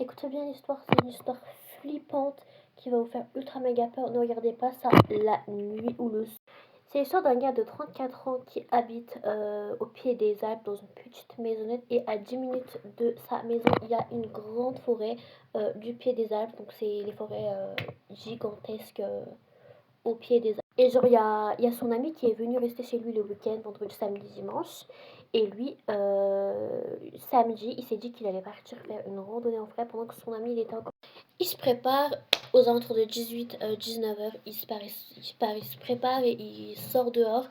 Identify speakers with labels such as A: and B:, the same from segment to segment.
A: Écoutez bien l'histoire, c'est une histoire flippante qui va vous faire ultra méga peur. Ne regardez pas ça la nuit ou le soir. C'est l'histoire d'un gars de 34 ans qui habite au pied des Alpes dans une petite maisonnette et à 10 minutes de sa maison, il y a une grande forêt du pied des Alpes. Donc c'est les forêts gigantesques au pied des Alpes. Et genre, il y a son ami qui est venu rester chez lui le week-end, vendredi, samedi, dimanche. Et lui, samedi, il s'est dit qu'il allait partir faire une randonnée en forêt pendant que son ami il était encore. Il se prépare aux alentours de 18-19 heures. Il se prépare et il sort dehors.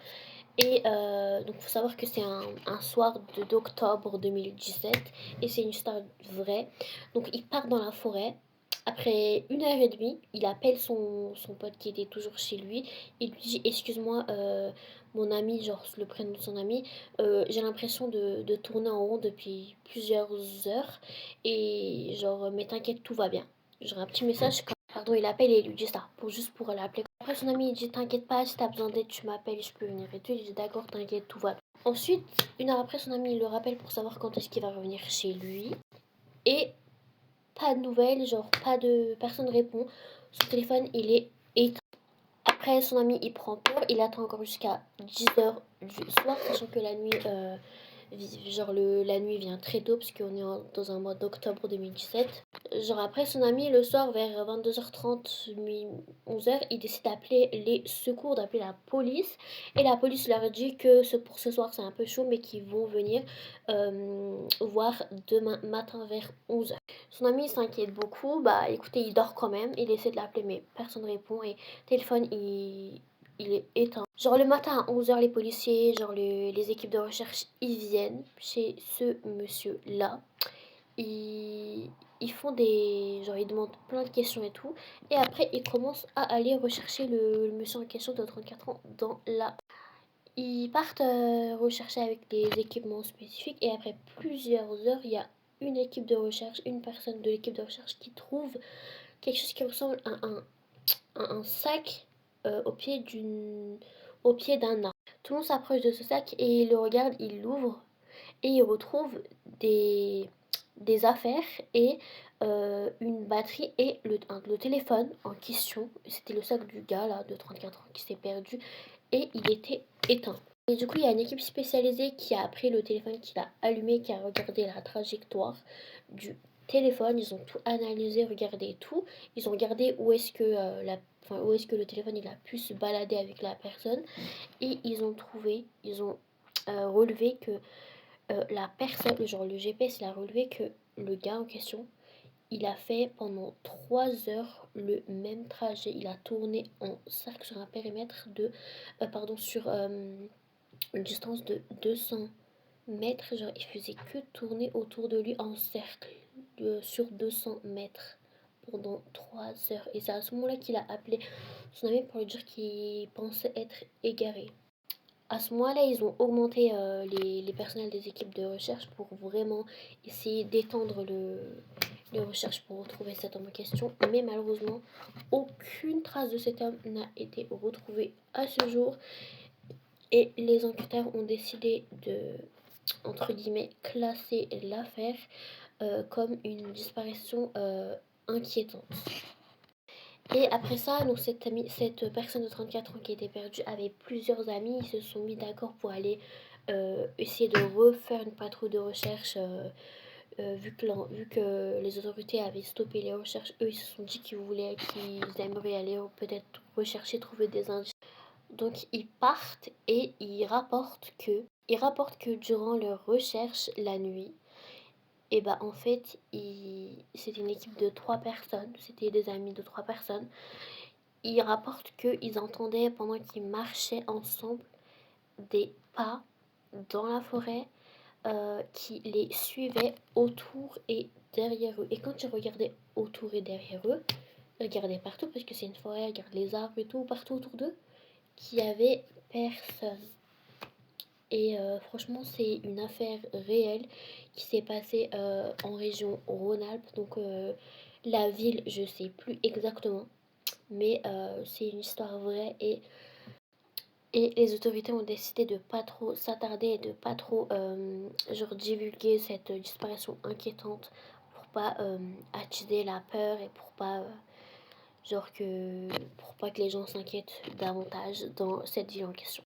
A: Et donc, il faut savoir que c'est un soir d'octobre 2017 et c'est une histoire vraie. Donc, il part dans la forêt. Après 1 heure et demie, il appelle son pote qui était toujours chez lui. Il lui dit: Excuse-moi, mon ami, genre le prénom de son ami, j'ai l'impression de tourner en rond depuis plusieurs heures. Et genre, mais t'inquiète, tout va bien. Genre un petit message quand, pardon, il appelle et il lui dit ça, juste pour l'appeler. Après, son ami, il dit: T'inquiète pas, si t'as besoin d'aide, tu m'appelles, je peux venir et tout. Il dit: D'accord, t'inquiète, tout va bien. Ensuite, 1 heure après, son ami, il le rappelle pour savoir quand est-ce qu'il va revenir chez lui. Et pas de nouvelles, genre pas de. Personne répond. Son téléphone, il est éteint. Après, son ami, il prend peur. Il attend encore jusqu'à 10 heures du soir, sachant que la nuit. Genre la nuit vient très tôt parce qu'on est dans un mois d'octobre 2017. Genre après son ami le soir vers 22h30, 11h, il décide d'appeler les secours, d'appeler la police. Et la police leur dit que pour ce soir c'est un peu chaud mais qu'ils vont venir voir demain matin vers 11h. Son ami s'inquiète beaucoup, bah écoutez il dort quand même, il essaie de l'appeler mais personne ne répond et téléphone il est éteint. Genre le matin à 11h, les policiers, genre les équipes de recherche, ils viennent chez ce monsieur-là. Ils, ils font des... Genre ils demandent plein de questions et tout. Et après ils commencent à aller rechercher le monsieur en question de 34 ans dans la... Ils partent rechercher avec des équipements spécifiques. Et après plusieurs heures, il y a une équipe de recherche, une personne de l'équipe de recherche qui trouve quelque chose qui ressemble à un sac au pied d'un arbre. Tout le monde s'approche de ce sac et il le regarde, il l'ouvre et il retrouve des affaires et une batterie et le téléphone en question. C'était le sac du gars là de 34 ans qui s'est perdu et il était éteint. Et du coup, il y a une équipe spécialisée qui a pris le téléphone, qui l'a allumé, qui a regardé la trajectoire du téléphone. Ils ont tout analysé, regardé tout. Ils ont regardé où est-ce que où est-ce que le téléphone il a pu se balader avec la personne. Et ils ont relevé que la personne, genre le GPS, il a relevé que le gars en question, il a fait pendant 3 heures le même trajet. Il a tourné en cercle sur un périmètre de, pardon, sur une distance de 200 mètres. Genre, il faisait que tourner autour de lui en cercle sur 200 mètres pendant 3 heures. Et c'est à ce moment-là qu'il a appelé son ami pour lui dire qu'il pensait être égaré. À ce moment-là, ils ont augmenté les personnels des équipes de recherche pour vraiment essayer d'étendre les recherches pour retrouver cet homme en question. Mais malheureusement, aucune trace de cet homme n'a été retrouvée à ce jour. Et les enquêteurs ont décidé de, entre guillemets, classer l'affaire comme une disparition inquiétante. Et après ça, donc cette personne de 34 ans qui était perdue avait plusieurs amis. Ils se sont mis d'accord pour aller essayer de refaire une patrouille de recherche. Vu que les autorités avaient stoppé les recherches, eux ils se sont dit qu'ils aimeraient aller peut-être rechercher, trouver des indices. Donc ils partent et ils rapportent que durant leur recherche la nuit, et bah en fait c'était une équipe de 3 personnes, c'était des amis de 3 personnes. Ils rapportent qu'ils entendaient pendant qu'ils marchaient ensemble des pas dans la forêt qui les suivaient autour et derrière eux. Et quand ils regardaient autour et derrière eux, ils regardaient partout parce que c'est une forêt, ils regardent les arbres et tout, partout autour d'eux, qu'il n'y avait personne. Et franchement, c'est une affaire réelle qui s'est passée en région Rhône-Alpes. Donc la ville, je sais plus exactement, mais c'est une histoire vraie et les autorités ont décidé de pas trop s'attarder et de pas trop genre divulguer cette disparition inquiétante pour pas attiser la peur et pour pas que les gens s'inquiètent davantage dans cette ville en question.